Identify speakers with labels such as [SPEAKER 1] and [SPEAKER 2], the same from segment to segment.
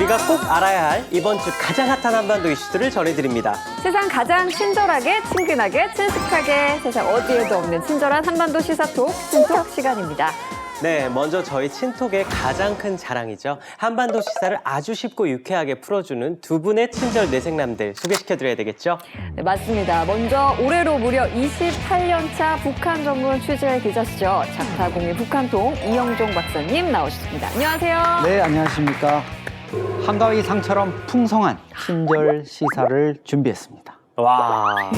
[SPEAKER 1] 우리가 꼭 알아야 할 이번 주 가장 핫한 한반도 이슈들을 전해드립니다.
[SPEAKER 2] 세상 가장 친절하게, 친근하게, 친숙하게 세상 어디에도 없는 친절한 한반도 시사톡, 친톡 시간입니다.
[SPEAKER 1] 네, 먼저 저희 친톡의 가장 큰 자랑이죠. 한반도 시사를 아주 쉽고 유쾌하게 풀어주는 두 분의 친절 뇌생남들 소개시켜드려야 되겠죠?
[SPEAKER 2] 네, 맞습니다. 먼저 올해로 무려 28년차 북한 전문 취재 기자시죠. 장타공인 북한통 이영종 박사님 나오셨습니다. 안녕하세요.
[SPEAKER 3] 네, 안녕하십니까. 한가위 상처럼 풍성한 친절 시사를 준비했습니다.
[SPEAKER 1] 와.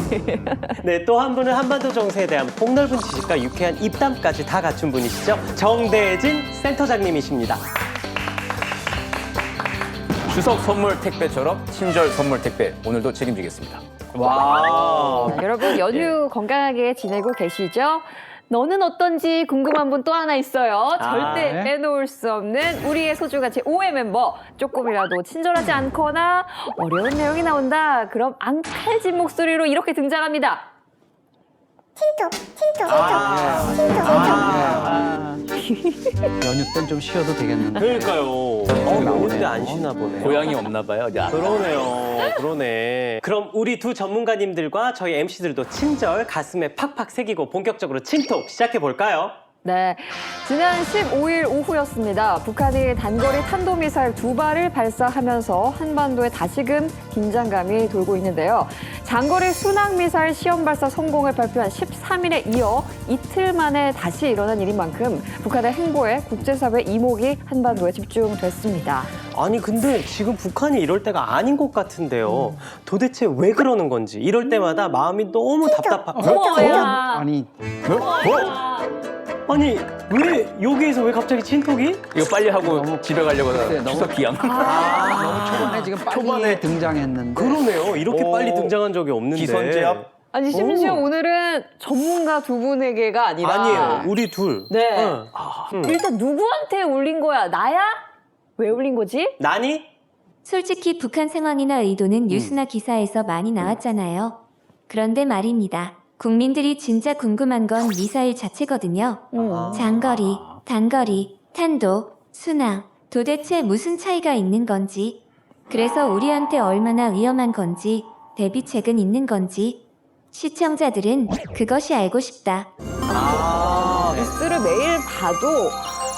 [SPEAKER 1] 네, 또 한 분은 한반도 정세에 대한 폭넓은 지식과 유쾌한 입담까지 다 갖춘 분이시죠. 정대진 센터장님이십니다.
[SPEAKER 4] 추석 선물 택배처럼 친절 선물 택배 오늘도 책임지겠습니다.
[SPEAKER 1] 와.
[SPEAKER 2] 여러분 연휴 건강하게 지내고 계시죠? 너는 어떤지 궁금한 분 또 하나 있어요. 절대
[SPEAKER 3] 네.
[SPEAKER 2] 빼놓을 수 없는 우리의 소중한 제5의 mem버. 조금이라도 친절하지 않거나 어려운 내용이 나온다. 그럼 앙칼진 목소리로 이렇게 등장합니다.
[SPEAKER 3] 연휴 땐 좀 쉬어도 되겠는데.
[SPEAKER 1] 그러니까요. 연휴인데 안 쉬나 보네.
[SPEAKER 4] 고향이 없나 봐요. 이제
[SPEAKER 1] 그러네요. 그러네. 그럼 우리 두 전문가님들과 저희 MC들도 친절 가슴에 팍팍 새기고 본격적으로 친톡 시작해볼까요?
[SPEAKER 2] 네, 지난 15일 오후였습니다. 북한이 단거리 탄도미사일 2발을 발사하면서 한반도에 다시금 긴장감이 돌고 있는데요. 장거리 순항미사일 시험 발사 성공을 발표한 13일에 이어 이틀 만에 다시 일어난 일인 만큼 북한의 행보에 국제사회 이목이 한반도에 집중됐습니다.
[SPEAKER 1] 아니 근데 지금 북한이 이럴 때가 아닌 것 같은데요. 도대체 왜 그러는 건지 이럴 때마다 마음이 너무 답답하고
[SPEAKER 2] 어머야.
[SPEAKER 1] 아니 왜 여기에서 왜 갑자기 친톡이?
[SPEAKER 4] 이거 빨리 하고 집에 가려고
[SPEAKER 3] 너무-
[SPEAKER 4] 추석 기양.
[SPEAKER 3] 너무 초반에 지금 빨리 등장했는데.
[SPEAKER 1] 그러네요. 이렇게
[SPEAKER 4] 오.
[SPEAKER 1] 빨리 등장한 적이 없는데.
[SPEAKER 4] 기선제압?
[SPEAKER 2] 아니 심지어 오늘은 전문가 두 분에게가 아니라
[SPEAKER 1] 아니에요. 우리 둘.
[SPEAKER 2] 네.
[SPEAKER 1] 응.
[SPEAKER 2] 일단 누구한테 울린 거야? 나야? 왜 울린 거지?
[SPEAKER 1] 나니?
[SPEAKER 5] 솔직히 북한 상황이나 의도는 뉴스나 기사에서 많이 나왔잖아요. 그런데 말입니다. 국민들이 진짜 궁금한 건 미사일 자체거든요. 장거리, 단거리, 탄도, 순항, 도대체 무슨 차이가 있는 건지, 그래서 우리한테 얼마나 위험한 건지, 대비책은 있는 건지, 시청자들은 그것이 알고 싶다.
[SPEAKER 2] 뉴스를 매일 봐도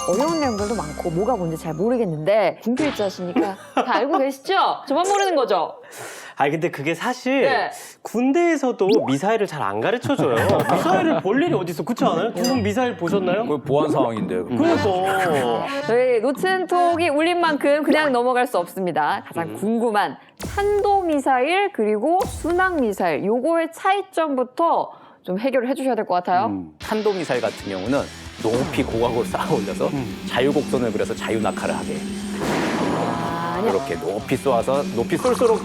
[SPEAKER 2] 어려운 내용들도 많고 뭐가 뭔지 잘 모르겠는데 군필자시니까 다 알고 계시죠? 저만 모르는 거죠?
[SPEAKER 1] 아니 근데 그게 사실
[SPEAKER 2] 네.
[SPEAKER 1] 군대에서도 미사일을 잘 안 가르쳐줘요. 미사일을 볼 일이 어디 있어? 그렇지 않아요? 두 분 미사일 보셨나요?
[SPEAKER 4] 그 보안 상황인데.
[SPEAKER 1] 그러니까.
[SPEAKER 2] 저희 노친톡이 울린 만큼 그냥 넘어갈 수 없습니다. 가장 궁금한 탄도미사일 그리고 순항미사일 요거의 차이점부터 좀 해결을 해주셔야 될 것 같아요.
[SPEAKER 4] 탄도미사일 같은 경우는 높이 고각으로 쌓아 올려서 자유곡선을 그려서 자유낙하를 하게. 이렇게 높이 쏘아서 높이 쏠수록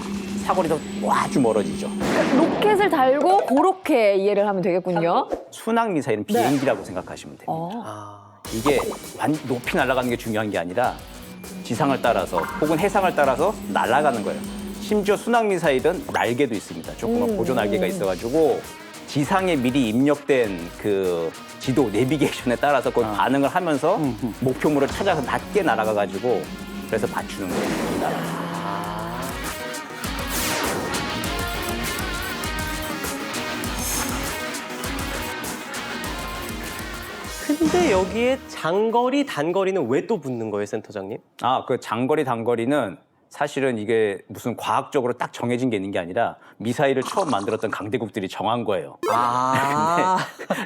[SPEAKER 4] 사거리도 아주 멀어지죠.
[SPEAKER 2] 로켓을 달고 그렇게 이해를 하면 되겠군요.
[SPEAKER 4] 순항미사일은 비행기라고 생각하시면 됩니다.
[SPEAKER 1] 아.
[SPEAKER 4] 이게 높이 날아가는 게 중요한 게 아니라 지상을 따라서 혹은 해상을 따라서 날아가는 거예요. 심지어 순항미사일은 날개도 있습니다. 조그만 보조 날개가 있어가지고 지상에 미리 입력된 그 지도 내비게이션에 따라서 그 반응을 하면서 목표물을 찾아서 낮게 날아가가지고 그래서 맞추는 거예요. 이 나라.
[SPEAKER 1] 근데 여기에 장거리, 단거리는 왜 또 붙는 거예요, 센터장님?
[SPEAKER 4] 그 장거리, 단거리는 사실은 이게 무슨 과학적으로 딱 정해진 게 있는 게 아니라 미사일을 처음 만들었던 강대국들이 정한 거예요.
[SPEAKER 1] 아.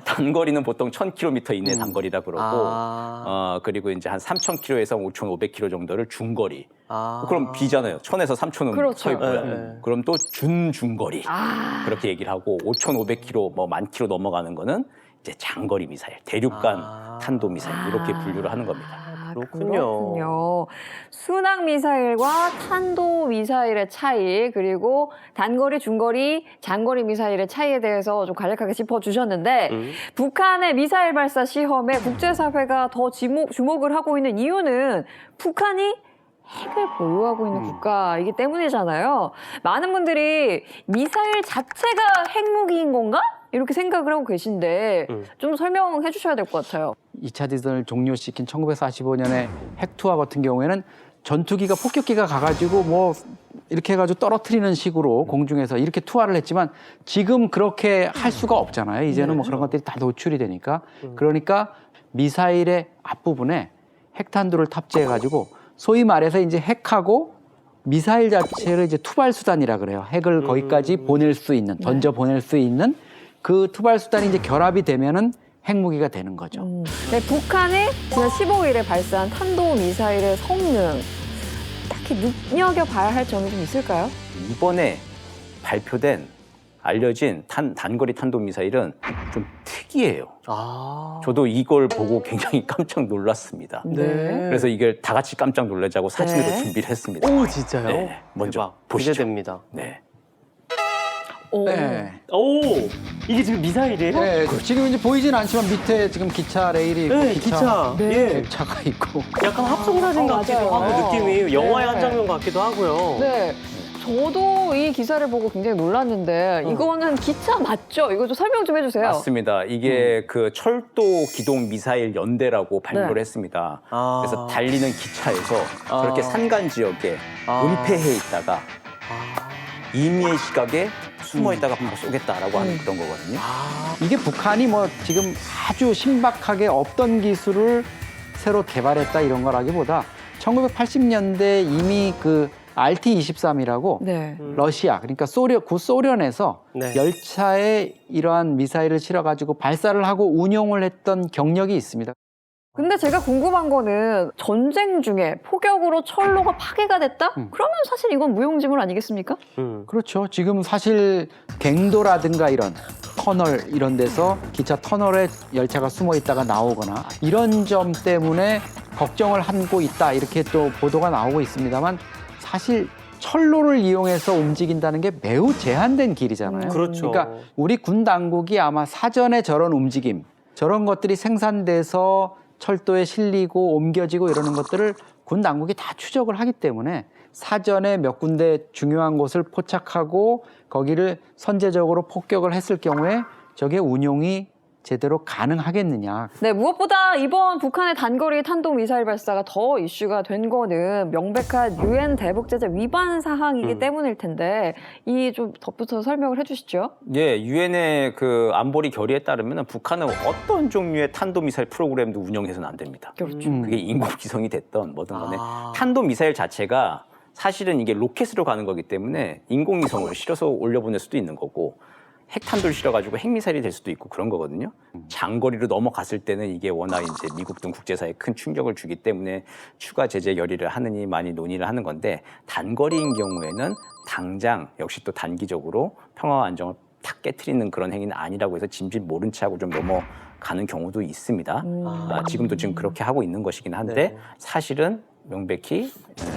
[SPEAKER 4] 단거리는 보통 1000km 이내 단거리라 그러고
[SPEAKER 1] 아.
[SPEAKER 4] 그리고 이제 한 3000km에서 5500km 정도를 중거리.
[SPEAKER 1] 아.
[SPEAKER 4] 그럼 비잖아요. 1000에서 3000은
[SPEAKER 2] 그렇죠.
[SPEAKER 4] 서이 뭐야.
[SPEAKER 1] 네.
[SPEAKER 4] 그럼 또 준중거리. 그렇게 얘기를 하고 5500km, 뭐 10,000km 넘어가는 거는 이제 장거리 미사일, 대륙간 탄도 미사일 이렇게 분류를 하는 겁니다.
[SPEAKER 1] 그렇군요.
[SPEAKER 2] 순항 미사일과 탄도 미사일의 차이 그리고 단거리, 중거리, 장거리 미사일의 차이에 대해서 좀 간략하게 짚어주셨는데 북한의 미사일 발사 시험에 국제사회가 더 주목을 하고 있는 이유는 북한이 핵을 보유하고 있는 국가이기 때문이잖아요. 많은 분들이 미사일 자체가 핵무기인 건가? 이렇게 생각을 하고 계신데 좀 설명해 주셔야 될 것 같아요.
[SPEAKER 3] 2차 대전을 종료시킨 1945년의 핵투하 같은 경우에는 전투기가 폭격기가 가가지고 뭐 이렇게 해가지고 떨어뜨리는 식으로 공중에서 이렇게 투하를 했지만 지금 그렇게 할 수가 없잖아요. 이제는 뭐 그런 것들이 다 노출이 되니까. 그러니까 미사일의 앞부분에 핵탄두를 탑재해가지고 소위 말해서 이제 핵하고 미사일 자체를 이제 투발 수단이라 그래요. 핵을 거기까지 보낼 수 있는, 던져 보낼 수 있는 그 투발 수단이 이제 결합이 되면은 핵무기가 되는 거죠.
[SPEAKER 2] 네, 북한이 지난 15일에 발사한 탄도 미사일의 성능 딱히 눈여겨봐야 할 점이 좀 있을까요?
[SPEAKER 4] 이번에 발표된 알려진 단거리 탄도미사일은 좀 특이해요.
[SPEAKER 1] 아.
[SPEAKER 4] 저도 이걸 보고 굉장히 깜짝 놀랐습니다.
[SPEAKER 2] 네.
[SPEAKER 4] 그래서 이걸 다 같이 깜짝 놀라자고 사진으로
[SPEAKER 2] 네.
[SPEAKER 4] 준비를 했습니다.
[SPEAKER 1] 오, 진짜요?
[SPEAKER 4] 네, 먼저
[SPEAKER 1] 대박.
[SPEAKER 4] 보시죠.
[SPEAKER 1] 기대됩니다.
[SPEAKER 4] 네.
[SPEAKER 2] 오.
[SPEAKER 3] 네.
[SPEAKER 1] 오, 이게 지금 미사일이에요?
[SPEAKER 3] 네, 지금 이제 보이진 않지만 밑에 지금 기차 레일이 있고
[SPEAKER 1] 네, 기차.
[SPEAKER 2] 네.
[SPEAKER 1] 예.
[SPEAKER 3] 차가 있고.
[SPEAKER 1] 약간 합성사진 같기도
[SPEAKER 2] 맞아요.
[SPEAKER 1] 하고 느낌이 영화의
[SPEAKER 2] 네.
[SPEAKER 1] 한 장면 같기도 하고요.
[SPEAKER 2] 네. 저도 이 기사를 보고 굉장히 놀랐는데 이거는 기차 맞죠? 이거 좀 설명 좀 해주세요.
[SPEAKER 4] 맞습니다. 이게 그 철도 기동 미사일 연대라고 발표를
[SPEAKER 2] 네.
[SPEAKER 4] 했습니다.
[SPEAKER 1] 아.
[SPEAKER 4] 그래서 달리는 기차에서
[SPEAKER 1] 아.
[SPEAKER 4] 저렇게 산간 지역에
[SPEAKER 1] 아.
[SPEAKER 4] 은폐해 있다가
[SPEAKER 1] 아.
[SPEAKER 4] 임의의 시각에 숨어 있다가 바로 쏘겠다라고 하는 그런 거거든요.
[SPEAKER 1] 아.
[SPEAKER 3] 이게 북한이 뭐 지금 아주 신박하게 없던 기술을 새로 개발했다 이런 거라기보다 1980년대 이미 그 RT-23이라고
[SPEAKER 2] 네.
[SPEAKER 3] 러시아 그러니까 구소련에서
[SPEAKER 1] 네.
[SPEAKER 3] 열차에 이러한 미사일을 실어가지고 발사를 하고 운용을 했던 경력이 있습니다.
[SPEAKER 2] 근데 제가 궁금한 거는 전쟁 중에 포격으로 철로가 파괴가 됐다? 그러면 사실 이건 무용지물 아니겠습니까?
[SPEAKER 3] 그렇죠. 지금 사실 갱도라든가 이런 터널 이런 데서 기차 터널에 열차가 숨어 있다가 나오거나 이런 점 때문에 걱정을 하고 있다 이렇게 또 보도가 나오고 있습니다만 사실 철로를 이용해서 움직인다는 게 매우 제한된 길이잖아요.
[SPEAKER 1] 그렇죠.
[SPEAKER 3] 그러니까 우리 군 당국이 아마 사전에 저런 움직임, 저런 것들이 생산돼서 철도에 실리고 옮겨지고 이러는 것들을 군 당국이 다 추적을 하기 때문에 사전에 몇 군데 중요한 곳을 포착하고 거기를 선제적으로 폭격을 했을 경우에 저게 운용이 제대로 가능하겠느냐.
[SPEAKER 2] 네, 무엇보다 이번 북한의 단거리 탄도 미사일 발사가 더 이슈가 된 거는 명백한 유엔 대북 제재 위반 사항이기 때문일 텐데 이 좀 덧붙여서 설명을 해주시죠.
[SPEAKER 4] 예, 유엔의 그 안보리 결의에 따르면 북한은 어떤 종류의 탄도미사일 프로그램도 운영해서는 안 됩니다.
[SPEAKER 2] 그렇죠.
[SPEAKER 4] 그게 인공위성이 됐던 뭐든 간에
[SPEAKER 1] 아.
[SPEAKER 4] 탄도미사일 자체가 사실은 이게 로켓으로 가는 거기 때문에 인공위성을 실어서 올려보낼 수도 있는 거고 핵탄두를 실어가지고 핵미사일이 될 수도 있고 그런 거거든요. 장거리로 넘어갔을 때는 이게 워낙 이제 미국 등 국제사회에 큰 충격을 주기 때문에 추가 제재 열의를 하느니 많이 논의를 하는 건데 단거리인 경우에는 당장 역시 또 단기적으로 평화와 안정을 탁 깨트리는 그런 행위는 아니라고 해서 짐짓 모른 채 하고 좀 넘어가는 경우도 있습니다. 지금도 지금 그렇게 하고 있는 것이긴 한데
[SPEAKER 1] 네.
[SPEAKER 4] 사실은 명백히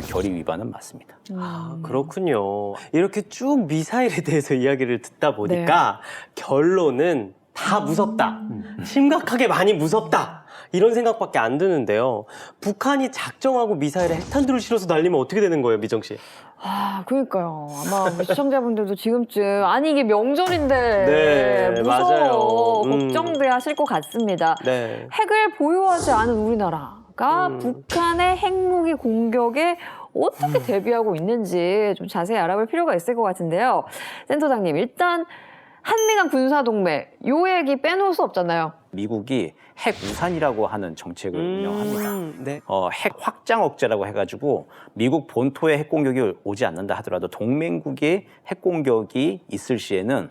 [SPEAKER 4] 결의 위반은 맞습니다.
[SPEAKER 1] 아, 그렇군요. 이렇게 쭉 미사일에 대해서 이야기를 듣다 보니까 결론은 다 무섭다. 심각하게 많이 무섭다. 이런 생각밖에 안 드는데요. 북한이 작정하고 미사일에 핵탄두를 실어서 날리면 어떻게 되는 거예요, 미정 씨?
[SPEAKER 2] 아, 그러니까요. 아마 우리 시청자분들도 지금쯤 아니 이게 명절인데
[SPEAKER 1] 네,
[SPEAKER 2] 무서워
[SPEAKER 1] 맞아요.
[SPEAKER 2] 걱정돼 하실 것 같습니다.
[SPEAKER 1] 네.
[SPEAKER 2] 핵을 보유하지 않은 우리나라가 북한의 핵무기 공격에 어떻게 대비하고 있는지 좀 자세히 알아볼 필요가 있을 것 같은데요. 센터장님, 일단 한미 간 군사동맹 요 얘기 빼놓을 수 없잖아요.
[SPEAKER 4] 미국이 핵 우산이라고 하는 정책을 운영합니다.
[SPEAKER 1] 네.
[SPEAKER 4] 핵 확장 억제라고 해가지고 미국 본토에 핵 공격이 오지 않는다 하더라도 동맹국의 핵 공격이 있을 시에는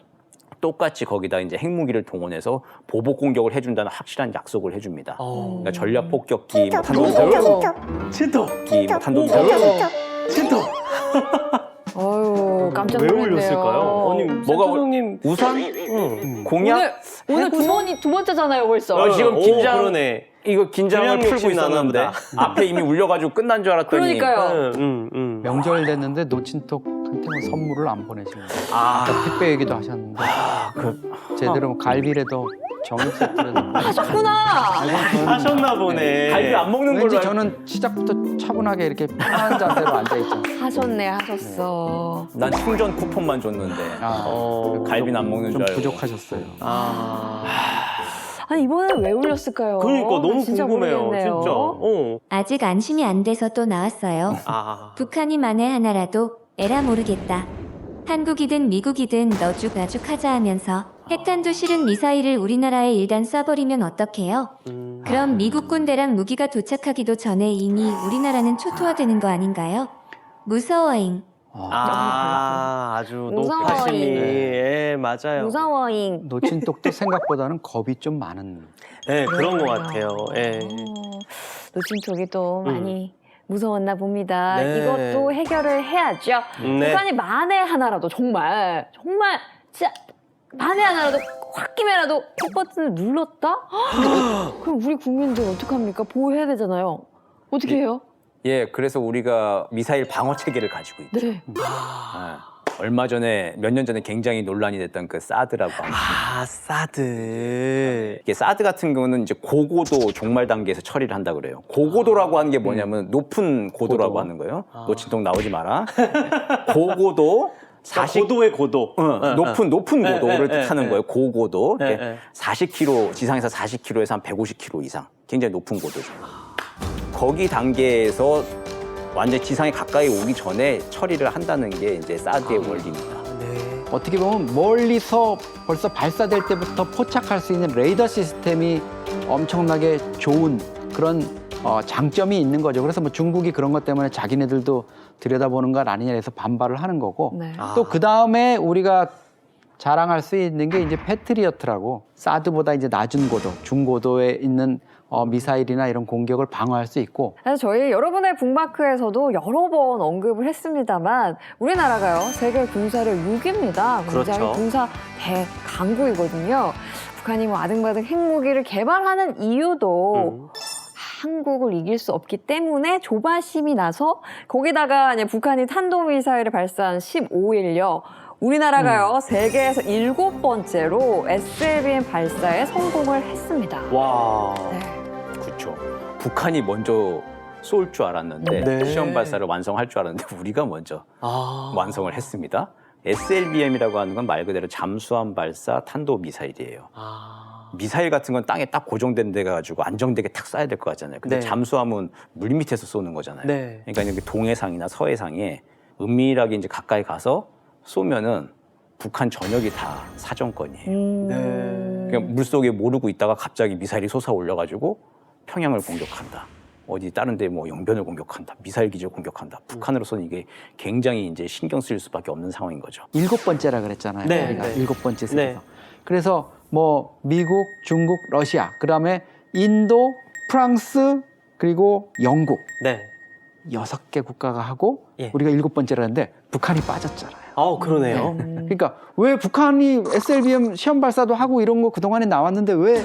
[SPEAKER 4] 똑같이 거기다 이제 핵무기를 동원해서 보복 공격을 해준다는 확실한 약속을 해줍니다. 그러니까 전략 폭격기, 뭐 탄도미사일,
[SPEAKER 1] 진짜.
[SPEAKER 4] 뭐 탄도미사일,
[SPEAKER 1] 진짜.
[SPEAKER 2] 아유, 깜짝
[SPEAKER 1] 왜
[SPEAKER 2] 놀랐네요.
[SPEAKER 1] 올렸을까요? 아니,
[SPEAKER 4] 뭐가
[SPEAKER 1] 센터장님
[SPEAKER 4] 우산? 공약?
[SPEAKER 2] 오늘 두 번째잖아요, 벌써.
[SPEAKER 4] 지금
[SPEAKER 1] 오,
[SPEAKER 4] 긴장
[SPEAKER 1] 그러네.
[SPEAKER 4] 이거 긴장을
[SPEAKER 1] 그냥
[SPEAKER 4] 풀고
[SPEAKER 1] 욕심이 나나
[SPEAKER 4] 있었는데
[SPEAKER 1] 보다.
[SPEAKER 4] 앞에 이미 울려가지고 끝난 줄 알았더니
[SPEAKER 2] 그러니까요.
[SPEAKER 3] 명절 됐는데 놓친톡한테 뭐 선물을 안 보내시는 거예요.
[SPEAKER 1] 아,
[SPEAKER 3] 택배 얘기도 하셨는데 제대로 뭐 갈비라도 정액 세트라도
[SPEAKER 2] 하셨구나.
[SPEAKER 1] 하셨나 보네.
[SPEAKER 4] 갈비 안 먹는 걸로
[SPEAKER 3] 왠지
[SPEAKER 4] 알고
[SPEAKER 3] 저는 시작부터 차분하게 이렇게 편한 자세로 앉아있죠.
[SPEAKER 2] 하셨네, 하셨어.
[SPEAKER 4] 난 충전 쿠폰만 줬는데
[SPEAKER 3] 아,
[SPEAKER 4] 갈비는 안 먹는
[SPEAKER 3] 좀
[SPEAKER 4] 줄 알고
[SPEAKER 3] 부족하셨어요.
[SPEAKER 2] 아니 이번에는 왜 올렸을까요?
[SPEAKER 1] 그러니까 너무
[SPEAKER 2] 진짜
[SPEAKER 1] 궁금해요,
[SPEAKER 2] 모르겠네요.
[SPEAKER 1] 진짜.
[SPEAKER 5] 아직 안심이 안 돼서 또 나왔어요. 북한이 만에 하나라도 에라 모르겠다. 한국이든 미국이든 너죽나죽 하자 하면서 핵탄두 실은 미사일을 우리나라에 일단 쏴버리면 어떡해요? 그럼 미국 군대랑 무기가 도착하기도 전에 이미 우리나라는 초토화되는 거 아닌가요? 무서워잉.
[SPEAKER 1] 아주
[SPEAKER 2] 무서워요.
[SPEAKER 1] 높아심이. 예, 맞아요.
[SPEAKER 2] 무서워잉.
[SPEAKER 3] 놓친 똑도 생각보다는 겁이 좀 많은.
[SPEAKER 1] 네, 그런 것 같아요. 예.
[SPEAKER 2] 놓친 쪽이 또 많이 무서웠나 봅니다.
[SPEAKER 1] 네.
[SPEAKER 2] 이것도 해결을 해야죠.
[SPEAKER 1] 네.
[SPEAKER 2] 북한이 만에 하나라도 정말 진짜 만에 하나라도 홧김에라도 핵 버튼을 눌렀다? 그럼 우리 국민들 어떡합니까? 보호해야 되잖아요. 어떻게 해요?
[SPEAKER 4] 예, 그래서 우리가 미사일 방어 체계를 가지고 있죠.
[SPEAKER 2] 네.
[SPEAKER 4] 얼마 전에 몇 년 전에 굉장히 논란이 됐던 그 사드라고 합니다.
[SPEAKER 1] 사드.
[SPEAKER 4] 이게 사드 같은 경우는 이제 고고도 종말 단계에서 처리를 한다 그래요. 고고도라고 하는 게 뭐냐면 높은 고도라고
[SPEAKER 1] 고도.
[SPEAKER 4] 하는 거예요. 놓친통 나오지 마라. 고고도 40
[SPEAKER 1] 고도의 고도.
[SPEAKER 4] 높은 고도를
[SPEAKER 1] 예,
[SPEAKER 4] 뜻하는
[SPEAKER 1] 예,
[SPEAKER 4] 거예요. 고고도.
[SPEAKER 1] 예,
[SPEAKER 4] 이렇게
[SPEAKER 1] 예.
[SPEAKER 4] 40km 지상에서 40km에서 한 150km 이상. 굉장히 높은 고도죠. 거기 단계에서 완전 지상에 가까이 오기 전에 처리를 한다는 게 이제 사드의 원리입니다.
[SPEAKER 1] 네.
[SPEAKER 3] 어떻게 보면 멀리서 벌써 발사될 때부터 포착할 수 있는 레이더 시스템이 엄청나게 좋은 그런 장점이 있는 거죠. 그래서 뭐 중국이 그런 것 때문에 자기네들도 들여다보는 것 아니냐 해서 반발을 하는 거고
[SPEAKER 2] 네.
[SPEAKER 3] 또 그 다음에 우리가 자랑할 수 있는 게 이제 패트리어트라고 사드보다 이제 낮은 고도, 중고도에 있는 미사일이나 이런 공격을 방어할 수 있고
[SPEAKER 2] 사실 저희 여러분의 북마크에서도 여러 번 언급을 했습니다만 우리나라가요 세계 군사력 6위입니다. 굉장히
[SPEAKER 1] 그렇죠.
[SPEAKER 2] 군사 대강국이거든요. 북한이 뭐 아등바등 핵무기를 개발하는 이유도 한국을 이길 수 없기 때문에 조바심이 나서 거기다가 이제 북한이 탄도미사일을 발사한 15일요. 우리나라가요 세계에서 7번째로 SLBM 발사에 성공을 했습니다.
[SPEAKER 1] 와.
[SPEAKER 2] 네.
[SPEAKER 4] 그렇죠. 북한이 먼저 쏠 줄 알았는데
[SPEAKER 1] 네.
[SPEAKER 4] 시험 발사를 완성할 줄 알았는데 우리가 먼저 완성을 했습니다. SLBM이라고 하는 건 말 그대로 잠수함 발사 탄도 미사일이에요. 미사일 같은 건 땅에 딱 고정된 데 가지고 안정되게 탁 쏴야 될 것 같잖아요. 근데
[SPEAKER 1] 네.
[SPEAKER 4] 잠수함은 물 밑에서 쏘는 거잖아요.
[SPEAKER 1] 네.
[SPEAKER 4] 그러니까 여기 동해상이나 서해상에 은밀하게 이제 가까이 가서 쏘면은 북한 전역이 다 사정권이에요.
[SPEAKER 1] 네.
[SPEAKER 4] 그냥 물속에 모르고 있다가 갑자기 미사일이 솟아 올려가지고 평양을 공격한다. 어디 다른 데 뭐 영변을 공격한다. 미사일 기지를 공격한다. 북한으로서는 이게 굉장히 이제 신경 쓰일 수밖에 없는 상황인 거죠.
[SPEAKER 3] 7번째라 그랬잖아요.
[SPEAKER 1] 네,
[SPEAKER 3] 우리가
[SPEAKER 1] 네.
[SPEAKER 3] 7번째 세계에서.
[SPEAKER 1] 네.
[SPEAKER 3] 그래서 뭐 미국, 중국, 러시아, 그다음에 인도, 프랑스, 그리고 영국
[SPEAKER 1] 네.
[SPEAKER 3] 6개 국가가 하고
[SPEAKER 1] 예.
[SPEAKER 3] 우리가 7번째라는데 북한이 빠졌잖아요.
[SPEAKER 1] 그러네요.
[SPEAKER 3] 그러니까 왜 북한이 SLBM 시험 발사도 하고 이런 거 그동안에 나왔는데 왜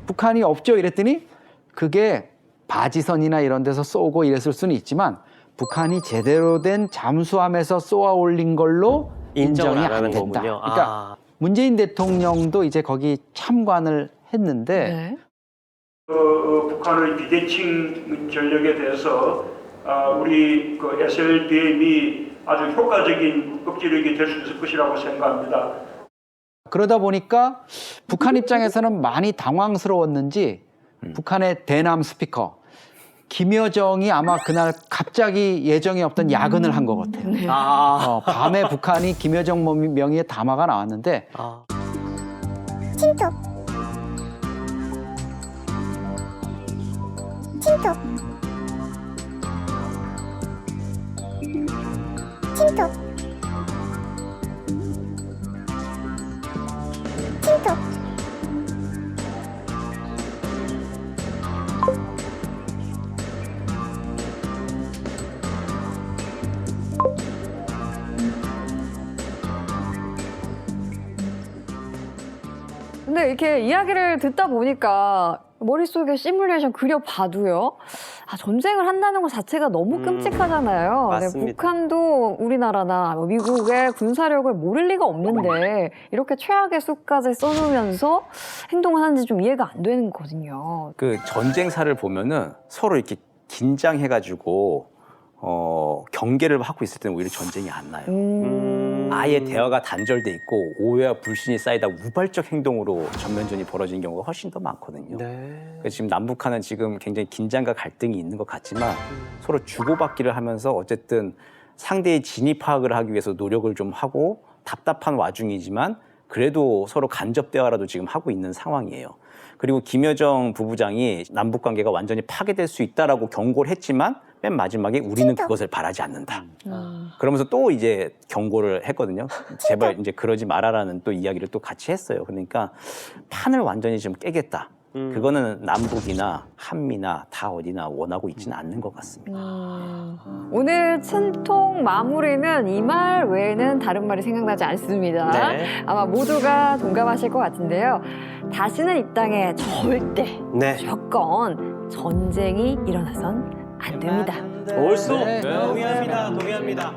[SPEAKER 3] 북한이 없죠? 이랬더니 그게 바지선이나 이런 데서 쏘고 이랬을 수는 있지만 북한이 제대로 된 잠수함에서 쏘아 올린 걸로
[SPEAKER 1] 인정을
[SPEAKER 3] 인정이
[SPEAKER 1] 안
[SPEAKER 3] 안
[SPEAKER 1] 하는
[SPEAKER 3] 된다.
[SPEAKER 1] 거군요.
[SPEAKER 3] 그러니까 문재인 대통령도 이제 거기 참관을 했는데
[SPEAKER 2] 네.
[SPEAKER 6] 북한의 비대칭 전력에 대해서 우리 그 SLBM이 아주 효과적인 억지력이 될 수 있을 것이라고 생각합니다.
[SPEAKER 3] 그러다 보니까 북한 입장에서는 많이 당황스러웠는지 북한의 대남 스피커 김여정이 아마 그날 갑자기 예정이 없던 야근을 한 것 같아요. 밤에 북한이 김여정 명의의 담화가 나왔는데
[SPEAKER 7] 틴톡 틴톡 틴톡 틴톡
[SPEAKER 2] 근데 이렇게 이야기를 듣다 보니까 머릿속에 시뮬레이션 그려봐도요. 전쟁을 한다는 것 자체가 너무 끔찍하잖아요. 근데
[SPEAKER 1] 맞습니다.
[SPEAKER 2] 북한도 우리나라나 미국의 군사력을 모를 리가 없는데 이렇게 최악의 수까지 써놓으면서 행동을 하는지 좀 이해가 안 되는 거거든요.
[SPEAKER 4] 그 전쟁사를 보면은 서로 이렇게 긴장해가지고 경계를 하고 있을 때는 오히려 전쟁이 안 나요. 아예 대화가 단절돼 있고 오해와 불신이 쌓이다 우발적 행동으로 전면전이 벌어진 경우가 훨씬 더 많거든요.
[SPEAKER 1] 네.
[SPEAKER 4] 그래서 지금 남북한은 지금 굉장히 긴장과 갈등이 있는 것 같지만 서로 주고받기를 하면서 어쨌든 상대의 진위 파악을 하기 위해서 노력을 좀 하고 답답한 와중이지만 그래도 서로 간접 대화라도 지금 하고 있는 상황이에요. 그리고 김여정 부부장이 남북 관계가 완전히 파괴될 수 있다라고 경고를 했지만 맨 마지막에 우리는 그것을 바라지 않는다. 그러면서 또 이제 경고를 했거든요. 제발 이제 그러지 말아라는 또 이야기를 또 같이 했어요. 그러니까 판을 완전히 좀 깨겠다. 그거는 남북이나 한미나 다 어디나 원하고 있지는 않는 것 같습니다.
[SPEAKER 2] 오늘 친통 마무리는 이 말 외에는 다른 말이 생각나지 않습니다.
[SPEAKER 1] 네.
[SPEAKER 2] 아마 모두가 동감하실 것 같은데요. 다시는 이 땅에 절대
[SPEAKER 1] 네.
[SPEAKER 2] 무조건 전쟁이 일어나선 안 됩니다.
[SPEAKER 1] 옳소.
[SPEAKER 3] 네.
[SPEAKER 1] 동의합니다. 동의합니다.